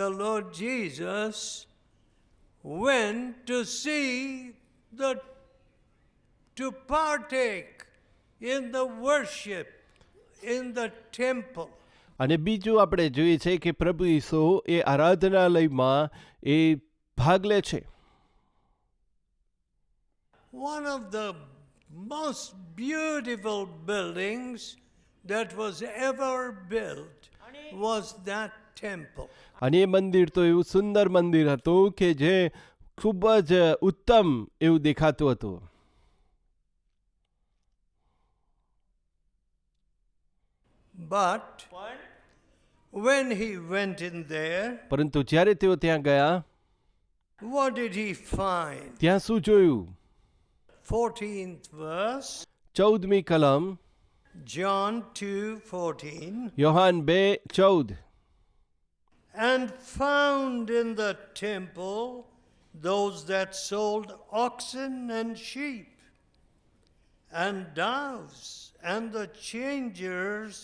the Lord Jesus went to see to partake in the worship in the temple. અને બીજું આપણે જોઈએ છે કે પ્રભુ ઈસુ એ આરાધનાલયમાં એ ભાગ લે છે. One of the most beautiful buildings that was ever built was that temple. અને એ મંદિર તો એવું સુંદર મંદિર હતું કે જે ખૂબ જ ઉત્તમ એવું દેખાતું હતું. But when he went in there, પરંતુ જ્યારે તેઓ ત્યાં ગયા, what did he find? ત્યાં શું જોયું? 14th verse, 14મી કલમ, John 2:14. Yohan 2:14. And found in the temple those that sold oxen and sheep and doves and the changers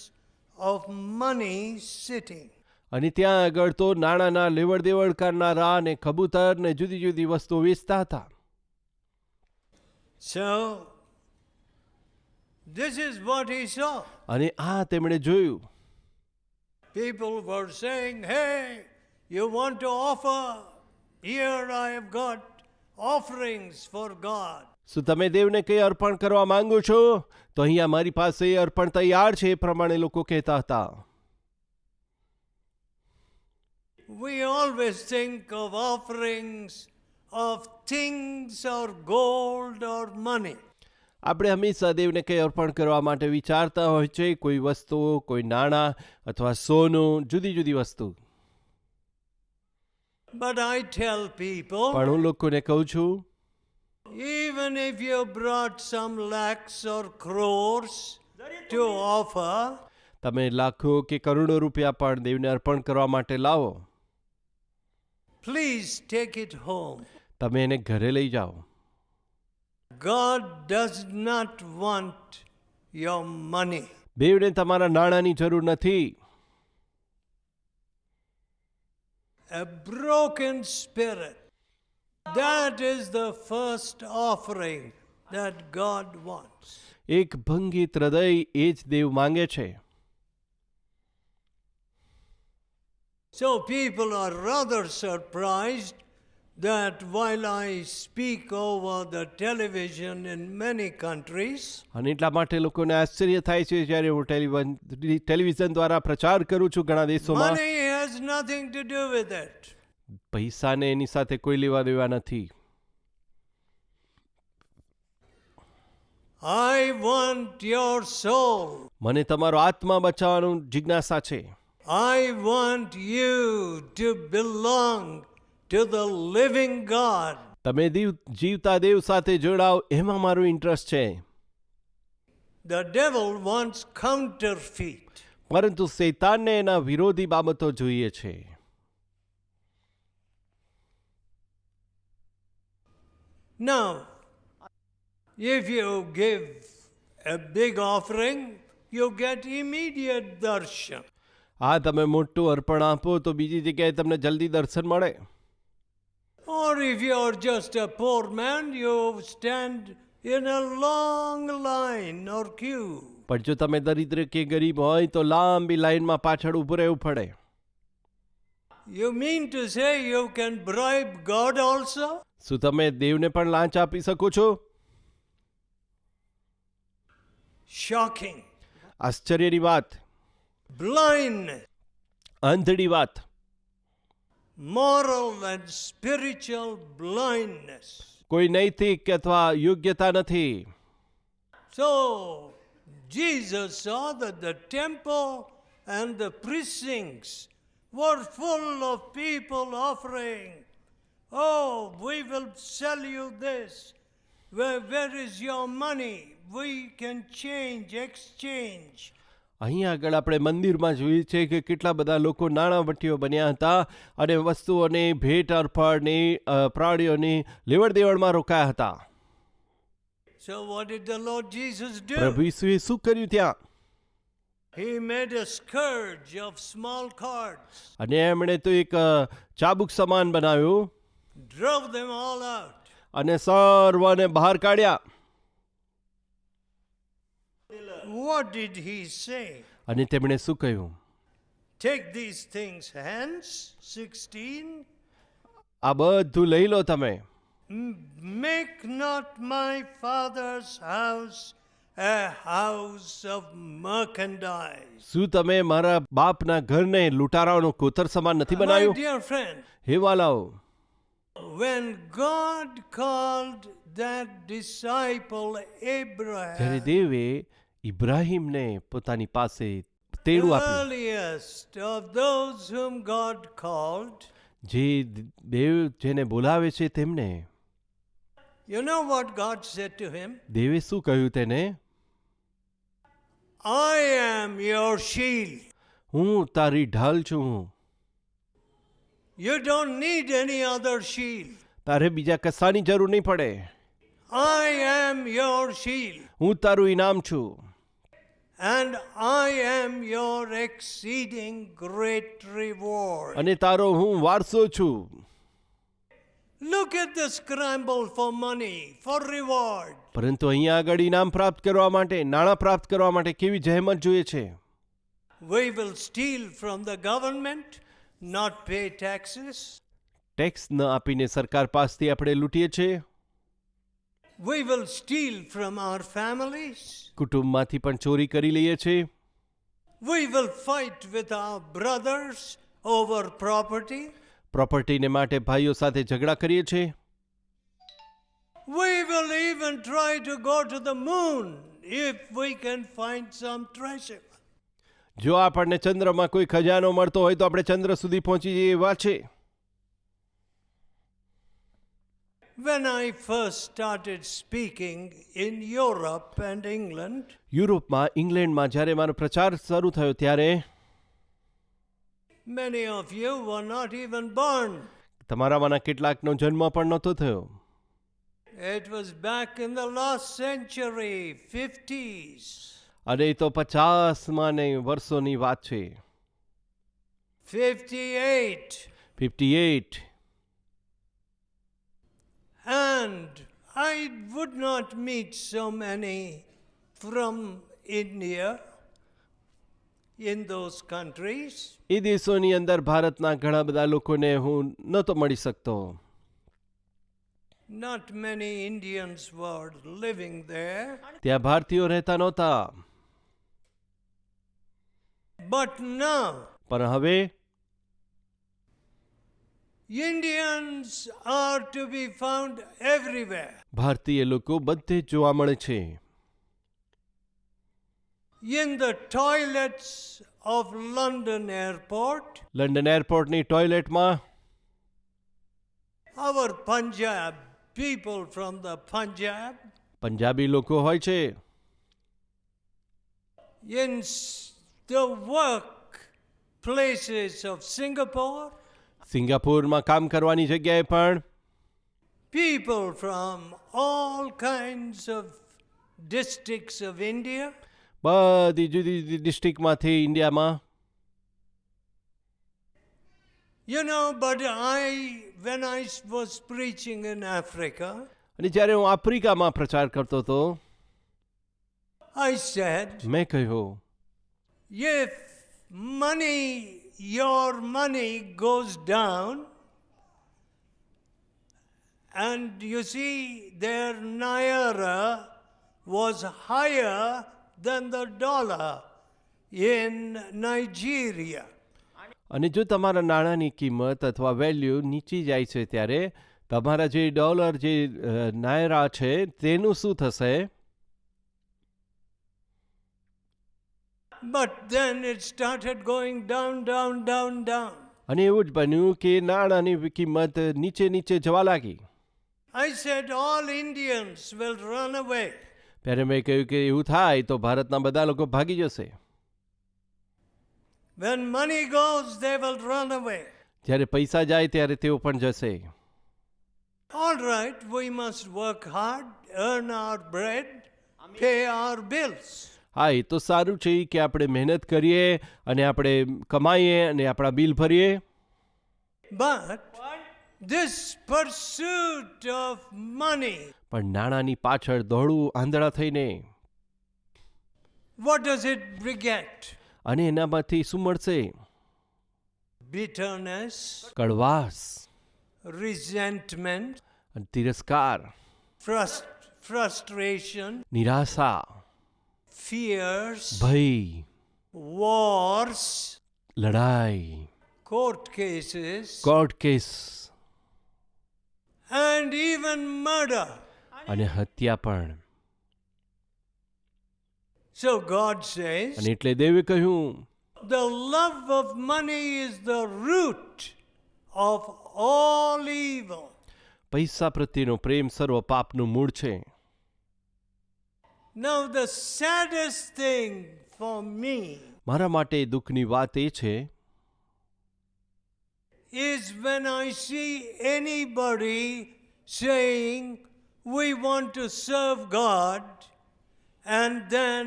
of money sitting. અને ત્યાં આગળ તો નાણાંના લેવડ દેવડ કરનારા અને કબૂતર ને જુદી જુદી વસ્તુઓ વેચતા હતા. So this is what he saw. અને આ તેમણે જોયું. People were saying, hey, you want to offer? Here I have got offerings for God. શું તમે દેવને કંઈ અર્પણ કરવા માંગો છો? તો અહીંયા મારી પાસે અર્પણ તૈયાર છે, એ પ્રમાણે લોકો કહેતા હતા. We always think of offerings of things or gold or money. આપણે હંમેશા દેવને કંઈ અર્પણ કરવા માટે વિચારતા હોય છે, કોઈ વસ્તુઓ, કોઈ નાણાં અથવા સોનું, જુદી જુદી વસ્તુ. But I tell people, પણ હું લોકોને કહું છું, even if you brought some lakhs or crores to offer, તમે લાખો કે કરોડો રૂપિયા પણ દેવને અર્પણ કરવા માટે લાવો, please take it home. તમે એને ઘરે લઈ જાઓ. God does not want your money. દેવને તમારા નાણાંની જરૂર નથી. A broken spirit, that is the first offering that God wants. એક ભંગિત હૃદય એ જ દેવ માંગે છે. So people are rather surprised that while I speak over the television in many countries, અને એટલા માટે લોકોને આશ્ચર્ય થાય છે જ્યારે હું ટેલિવિઝન દ્વારા પ્રચાર કરું છું ઘણા દેશોમાં. money has nothing to do with it. પૈસાને એની સાથે કોઈ લેવા દેવા નથી. I want your soul. મને તમારો આત્મા બચાવવાનું જિજ્ઞાસા છે. I want you to belong to the living God. તમે જીવતા દેવ સાથે જોડાવ, એમાં મારો ઇન્ટરેસ્ટ છે. The devil wants counterfeit. પરંતુ શૈતાનને એના વિરોધી બાબતો જોઈએ છે. Now, if you give a big offering, you get immediate darshan. આ તમે મોટું અર્પણ આપો તો બીજી જગ્યાએ તમને જલ્દી દર્શન મળે. Or if you're just a poor man, you stand in a long line or queue. પણ જો તમે દરિદ્ર કે ગરીબ હોય તો લાંબી લાઈનમાં પાછળ ઊભું રહેવું પડે. You mean to say you can bribe God also? શું તમે દેવને પણ લાંચ આપી શકો છો? Shocking. આશ્ચર્યની વાત, Blindness, અંધડી વાત, moral and spiritual blindness. કોઈ નૈતિક અથવા યોગ્યતા નથી. So, Jesus saw that the temple and the precincts were full of people offering, oh, we will sell you this. Where is your money? We can exchange. અહીં આગળ આપણે મંદિરમાં જોઈએ છે કે કેટલા બધા લોકો નાણાવટીઓ બન્યા હતા અને વસ્તુઓની ભેટ અર્પણની પ્રાણીઓની લેવડ દેવડમાં રોકાયા હતા. So what did the Lord Jesus do? પ્રભુ ઈસુએ શું કર્યું ત્યાં? He made a scourge of small cords, અને એમણે તો એક ચાબુક સમાન બનાવ્યું drove them all out. અને સર્વને બહાર કાઢ્યા. What did he say? અને તેમણે શું કહ્યું? Take these things hence, 16. આ બધું લઈ લો તમે. Make not my father's house a house of merchandise. શું તમે મારા બાપના ઘરને લૂંટારાઓનો કોતર સમાન નથી My બનાવ્યું? dear friend, હે વાલાઓ, when God called that disciple જ્યારે Abraham, દેવે ઇબ્રાહીમને પોતાની પાસે તેડું આપ્યું, earliest of those whom God called, જે દેવ જેને બોલાવે છે તેમને, you know what God said to him? દેવે શું કહ્યું તેને? I am your shield. હું તારી ઢાલ છું. You don't need any other shield. તારે બીજા કશાની જરૂર નહીં પડે. I am your shield. હું તારું ઇનામ છું And I am your exceeding great reward. અને તારો હું વારસો છું. Look at the scramble for money, for reward. પરંતુ અહીંયા આગળ ઇનામ પ્રાપ્ત કરવા માટે, નાણાં પ્રાપ્ત કરવા માટે કેવી જહેમત જોઈએ છે. We will steal from the government, not pay taxes. Tax ન આપીને સરકાર પાસેથી આપણે લૂંટીએ છીએ. We will steal from our families. કુટુંબમાંથી પણ ચોરી કરી લઈએ છીએ. We will fight with our brothers over property. પ્રોપર્ટીને માટે ભાઈઓ સાથે ઝઘડા કરીએ છીએ. We will even try to go to the moon if we can find some treasure. જો આપણને ચંદ્રમાં કોઈ ખજાનો મળતો હોય તો આપણે ચંદ્ર સુધી પહોંચી જઈએ એવા છે. When I first started speaking in Europe and England, યુરોપમાં, ઇંગ્લેન્ડમાં જ્યારે મારો પ્રચાર શરૂ થયો ત્યારે many of you were not even born. તમારામાંના કેટલાકનો જન્મ પણ નહોતો થયો. It was back in the last century, 50s. અને એ તો 50માં ને વર્ષોની વાત છે. 58. 58. And I would not meet so many from India in those countries. એ દેશોની અંદર ભારતના ઘણા બધા લોકોને હું નહોતો મળી શકતો. Not many Indians were living there. ત્યાં ભારતીયો રહેતા નહોતા. But now, પણ હવે Indians are to be found everywhere. ભારતીય લોકો બધે જોવા મળે છે. In the toilets of London airport, London એરપોર્ટની ટોયલેટમાં our Punjab, people from the Punjab, Punjabi લોકો હોય છે. in the work places of Singapore, સિંગાપુરમાં કામ કરવાની જગ્યાએ પણ people from all kinds of districts of India, બધી જુદી જુદી ડિસ્ટ્રિક્ટમાંથી ઇન્ડિયામાં. you know, but when I was preaching in Africa, અને જ્યારે હું આફ્રિકામાં પ્રચાર કરતો હતો, I said, મેં કહ્યું, if your money goes down, and you see their naira was higher than the dollar in Nigeria. અને જો તમારા નાણાંની કિંમત અથવા વેલ્યુ નીચી જાય છે ત્યારે તમારા જે ડોલર, જે નાયરા છે તેનું શું થશે? But then it started going down, down, down, down. અને એવું જ બન્યું કે નાણાંની કિંમત નીચે નીચે જવા લાગી. I said all Indians will run away. ત્યારે મેં કહ્યું કે એવું થાય તો ભારતના બધા લોકો ભાગી જશે. When money goes, they will run away. જ્યારે પૈસા જાય ત્યારે તેઓ પણ જશે. All right, we must work hard, earn our bread, pay our bills. હા, એ તો સારું છે કે આપણે મહેનત કરીએ અને આપણે કમાઈએ અને આપણા બિલ ભરીએ. But this pursuit of money, પણ નાણાંની પાછળ દોડવું આંધળા થઈને, what does it beget? અને એનામાંથી શું મળશે? Bitterness, કડવાશ, resentment, તિરસ્કાર, frustration, નિરાશા, fears, ભય, wars, લડાઈ, court cases, court case and even murder. અને હત્યા પણ. So God says, અને એટલે દેવે કહ્યું, the love of money is the root of all evil. પૈસા પ્રત્યેનો પ્રેમ સર્વ પાપનું મૂળ છે. Now the saddest thing for me મારા માટે દુઃખની વાત એ છે is when I see anybody saying we want to serve God and then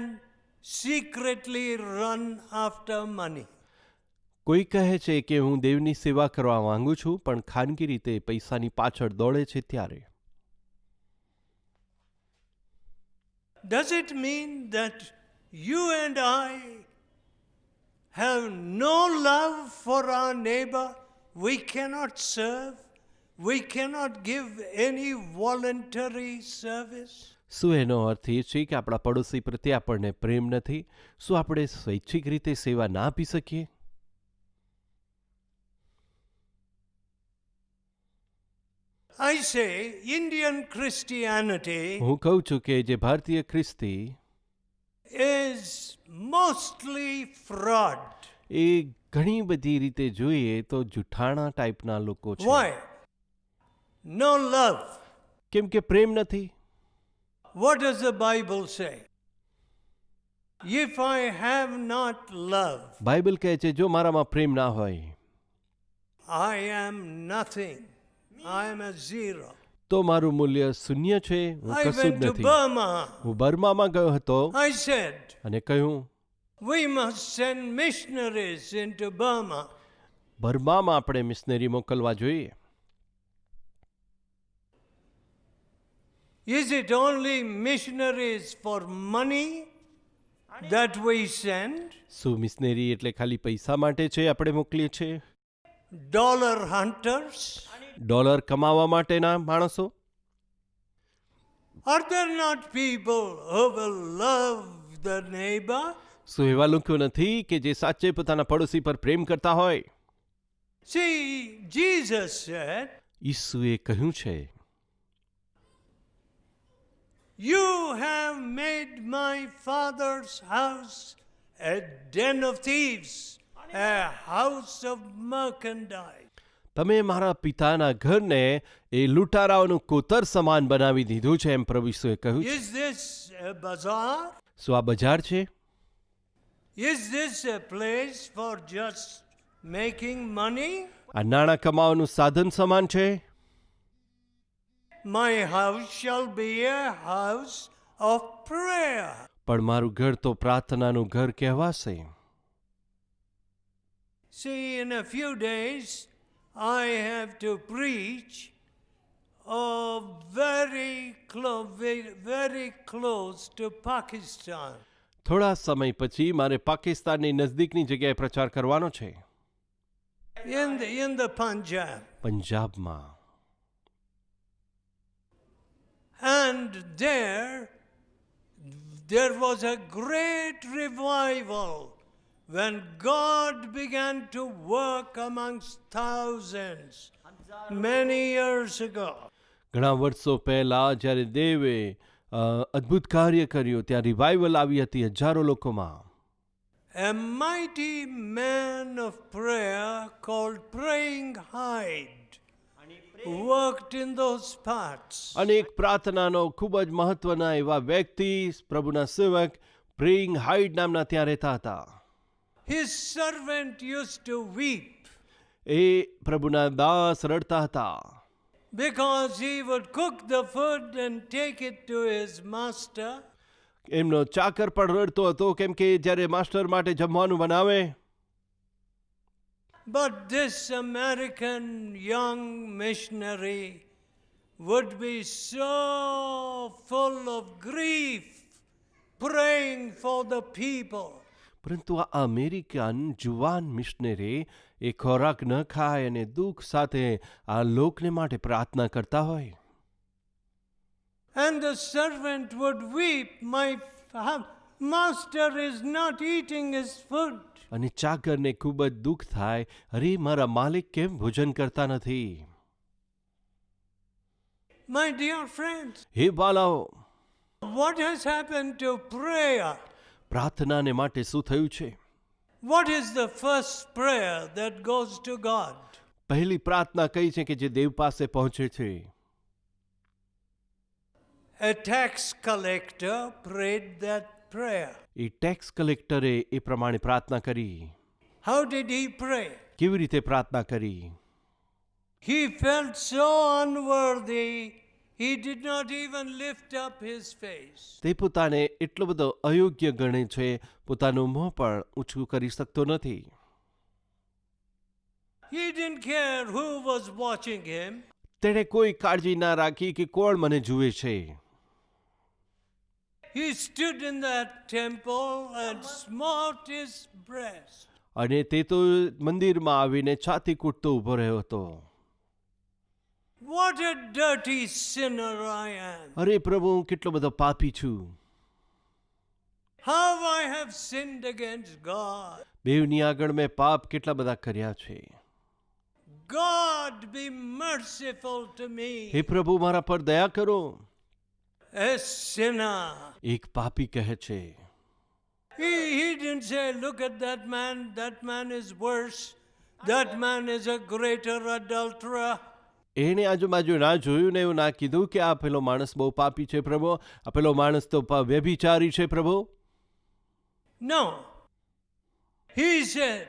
secretly run after money. કોઈ કહે છે કે હું દેવની સેવા કરવા માંગુ છું પણ ખાનગી રીતે પૈસાની પાછળ દોડે છે ત્યારે. Does it mean that you and I have no love for our neighbor? We cannot serve? We cannot give any voluntary service? શું એનો અર્થ એ છે કે આપણા પડોશી પ્રત્યે આપણને પ્રેમ નથી? શું આપણે સ્વૈચ્છિક રીતે સેવા ના આપી શકીએ? I say Indian Christianity હું કહું છું કે જે ભારતીય ખ્રિસ્તી is mostly fraud. એ ઘણી બધી રીતે જોઈએ તો જુઠ્ઠાણા ટાઈપના લોકો છે. Why? No love. કેમ કે પ્રેમ નથી. What does the Bible say? If I have not love, Bible કહે છે જો મારામાં પ્રેમ ના હોય I am nothing. I am a zero. તો મારું મૂલ્ય શૂન્ય છે, હું I કશું જ went to નથી. Burma. હું બર્મામાં ગયો હતો I said, અને કહ્યું we must send missionaries into Burma. બર્મામાં આપણે મિશનરી મોકલવા જોઈએ. Is it only missionaries for money that we send? શું મિશનરી એટલે ખાલી પૈસા માટે છે આપણે મોકલીએ છીએ? Dollar hunters? ડોલર કમાવા માટેના માણસો? Are there not people who will love the neighbor? શું એવા લોકો નથી કે જે સાચે પોતાના પડોશી પર પ્રેમ કરતા હોય? See, Jesus said, ઈસુએ કહ્યું છે you have made my father's house a den of thieves, a house of merchandise. તમે મારા પિતાના ઘરને એ લૂંટારાઓનું કોતર સમાન બનાવી દીધું છે એમ પ્રભુ ઈસુએ કહ્યું છે. Is this a bazaar? શું આ બજાર છે? Is this a place for just making money? આ નાણાં કમાવાનું સાધન સમાન છે? My house shall be a house of prayer. પણ મારું ઘર તો પ્રાર્થનાનું ઘર કહેવાશે. See, in a few days, I have to preach very close to Pakistan. થોડા સમય પછી મારે પાકિસ્તાનની નજદીકની જગ્યાએ પ્રચાર કરવાનો છે. In the Punjab. પંજાબમાં. And there was a great revival when God began to work amongst thousands many years ago. ઘણા વર્ષો પહેલા જ્યારે દેવે અદ્ભુત કાર્ય કર્યું ત્યાં રિવાઇવલ આવી હતી હજારો લોકોમાં. A mighty man of prayer called Praying Hyde worked in those parts. અને એક પ્રાર્થનાનો ખૂબ જ મહત્વના એવા વ્યક્તિ પ્રભુના સેવક પ્રેઇંગ હાઇડ નામના ત્યાં રહેતા હતા. His servant used to weep એ પ્રભુના દાસ રડતા હતા because he would cook the food and take it to his master. એમનો ચાકર પણ રડતો હતો, કેમ કે જ્યારે માસ્ટર માટે જમવાનું બનાવે But this American young missionary would be so full of grief, praying for the people. પરંતુ આ અમેરિકન જુવાન મિશનરી એ ખોરાક ન ખાય અને દુઃખ સાથે આ લોકને માટે પ્રાર્થના કરતા હોય. And the servant would weep, my master is not eating his food. અને ચાકરને ખૂબ જ દુઃખ થાય, અરે મારા માલિક કેમ ભોજન કરતા નથી. My dear friends, હે બાલાઓ, what has happened to prayer? પ્રાર્થનાને માટે શું થયું છે? What is the first prayer that goes to God? પહેલી પ્રાર્થના કઈ છે કે જે દેવ પાસે પહોંચે છે? A tax collector prayed that prayer. A tax કલેક્ટરે એ પ્રમાણે પ્રાર્થના કરી. How did he pray? કેવી રીતે પ્રાર્થના કરી? He felt so unworthy, he did not even lift up his face. તે પોતાને એટલો બધો અયોગ્ય ગણે છે, પોતાનું મોં પણ ઊંચું કરી શકતો નથી. He didn't care who was watching him. તેણે કોઈ કાળજી ના રાખી કે કોણ મને જુએ છે. He stood in that temple and smote his breast. અને તે તો મંદિરમાં આવીને છાતી કૂટતો ઊભો રહ્યો હતો. What a dirty sinner I am. અરે પ્રભુ, હું કેટલો બધો પાપી છું. How I have sinned against God. દેવની આગળ મેં પાપ કેટલા બધા કર્યા છે. God be merciful to me. હે પ્રભુ, મારા પર દયા કરો. A sinner. એક પાપી કહે છે. He didn't say, look at that man is worse, that man is a greater adulterer. એણે આજુબાજુ ના જોયું ને એવું ના કીધું કે આ પેલો માણસ બહુ પાપી છે પ્રભુ, આ પેલો માણસ તો વ્યભિચારી છે પ્રભુ. No. He said,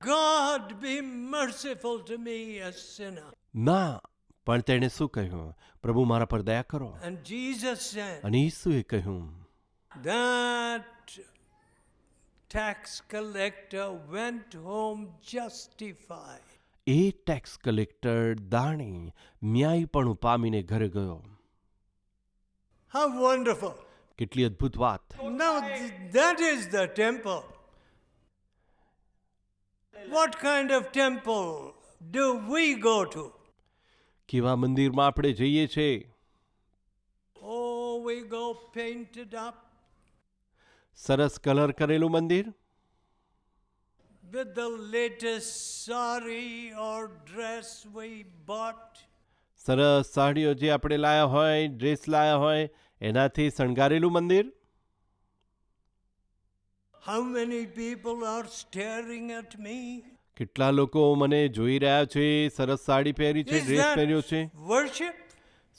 God be merciful to me, a sinner. ના, પણ તેણે શું કહ્યું? પ્રભુ, મારા પર દયા કરો. And Jesus said, અને ઈસુએ કહ્યું, that tax collector went home justified. A tax collector Dani ન્યાયપણું પામીને ઘરે ગયો. How wonderful. કેટલી અદ્ભુત વાત. Now that is the temple. What kind of temple do we go to? કેવા મંદિરમાં આપણે જઈએ છે? Oh, we go painted up. સરસ કલર કરેલું મંદિર, with the latest sari or dress we bought. સરસ સાડીઓ જે આપણે લાયા હોય, ડ્રેસ લાયા હોય, એનાથી શણગારેલું મંદિર. How many people are staring at me? કેટલા લોકો મને જોઈ રહ્યા છે, સરસ સાડી પહેરી છે, Is ડ્રેસ that પહેર્યો છે. worship?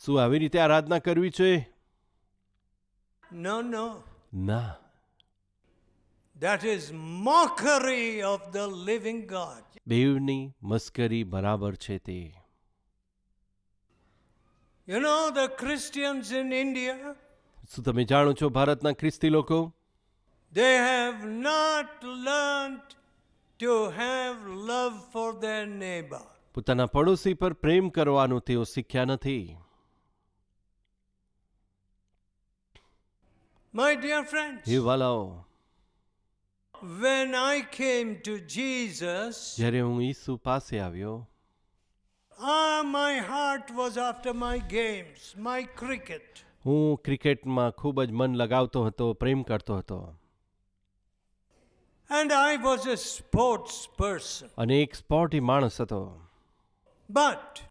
શું આવી રીતે આરાધના કરવી છે? No, no. ના, That is mockery of the living God. દેવની મસ્કરી બરાબર છે તે. You know, the Christians in India, શું તમે જાણો છો ભારતના ખ્રિસ્તી લોકો? they have not learned to have love for their neighbor. પોતાના પડોશી પર પ્રેમ કરવાનું તેઓ શીખ્યા નથી. My dear friends, હે વાલાઓ, when I came to Jesus, જ્યારે હું ઈસુ પાસે આવ્યો, my heart was after my games, my cricket. હું ક્રિકેટમાં ખૂબ જ મન લગાવતો હતો, પ્રેમ કરતો હતો. And I was a sports person. અને એક સ્પોર્ટી માણસ હતો. But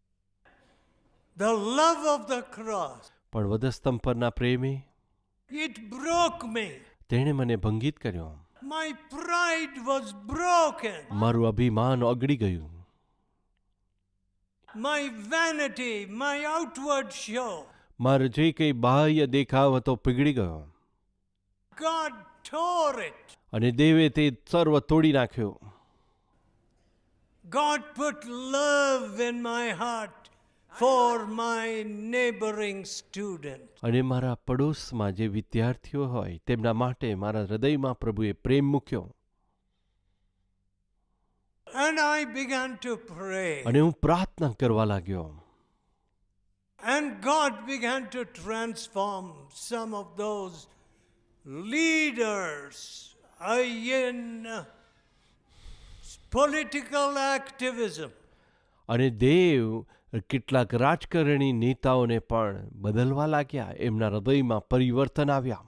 the love of the cross, પણ વધસ્તંભ પરના પ્રેમે it broke me. તેણે મને ભંગિત કર્યો. My pride was broken. મારું અભિમાન ઓગળી ગયું. My vanity, my outward show. મારો જે કંઈ બાહ્ય દેખાવ હતો પીગળી ગયો. God tore it. અને દેવે તે સર્વ તોડી નાખ્યો. God put love in my heart for my neighboring student. અને મારા પડોશમાં જે વિદ્યાર્થીઓ હોય તેમના માટે મારા હૃદયમાં પ્રભુએ પ્રેમ મૂક્યો. And I began to pray. અને હું પ્રાર્થના કરવા લાગ્યો. And God began to transform some of those leaders in political activism. અને દેવ કેટલાક રાજકારણી નેતાઓને પણ બદલવા લાગ્યા. એમના હૃદયમાં પરિવર્તન આવ્યા.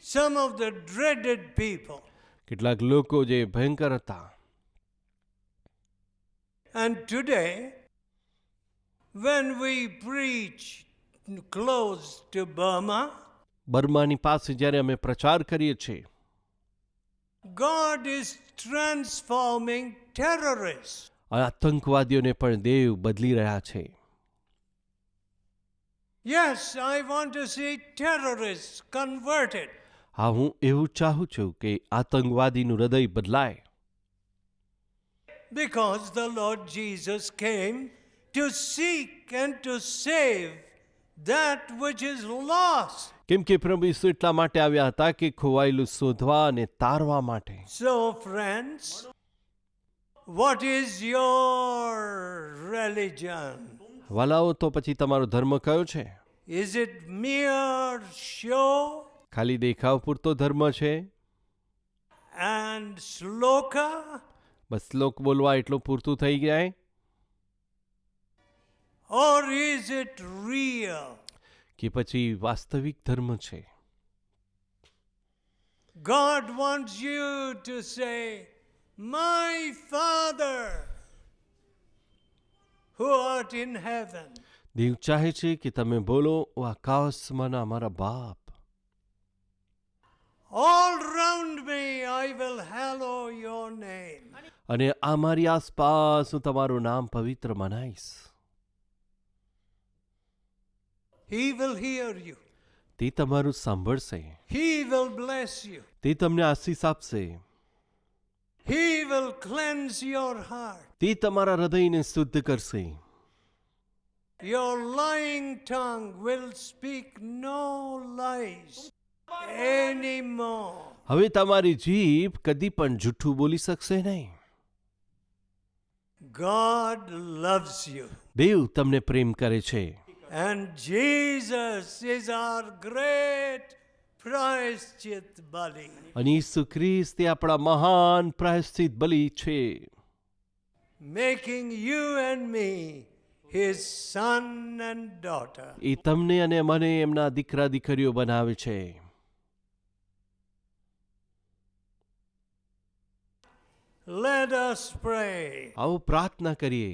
Some of the dreaded people. કેટલાક લોકો જે ભયંકર હતા. And today, when we preach close to Burma, બર્માની પાસે જ્યારે અમે પ્રચાર કરીએ છીએ, God is transforming terrorists. આતંકવાદીઓને પણ દેવ બદલી રહ્યા છે. Yes, I want to see terrorists converted. હા, હું એવું ચાહું છું કે આતંકવાદીનું હૃદય બદલાય. Because the Lord Jesus came to seek and to save that which is lost. કેમ કે પ્રભુ ઈસુ એટલા માટે આવ્યા હતા કે ખોવાયેલું શોધવા અને તારવા માટે. So, friends, what is your religion? વાલાઓ, તો પછી તમારો ધર્મ કયો છે? Is it mere show ખાલી દેખાવ પૂરતો ધર્મ છે? and sloka? બસ શ્લોક બોલવા એટલું પૂરતું થઈ જાય? Or is it real? કે પછી વાસ્તવિક ધર્મ છે? God wants you to say, my Father who art in heaven. દેવ ચાહે છે કે તમે બોલો, ઓ આકાશમાંના અમારા બાપ. All round me I will hallow your name. અને આ મારી આસપાસ હું તમારું નામ પવિત્ર મનાઈશ. He will hear you. તે તમારું સાંભળશે. He will bless you. તે તમને આશીષ આપશે. He will cleanse your heart. તે તમારા હૃદયને શુદ્ધ કરશે. Your lying tongue will speak no lies anymore. હવે તમારી જીભ કદી પણ જૂઠું બોલી શકશે નહીં. God loves you. દેવ તમને પ્રેમ કરે છે. And Jesus is our great Prayashchit Bali. અને ઈસુ ખ્રિસ્ત તે આપણા મહાન પ્રાયશ્ચિત બલિ છે. Making you and me his son and daughter. એ તમને અને મને એમના દીકરા દીકરીઓ બનાવે છે. Let us pray. આવો પ્રાર્થના કરીએ.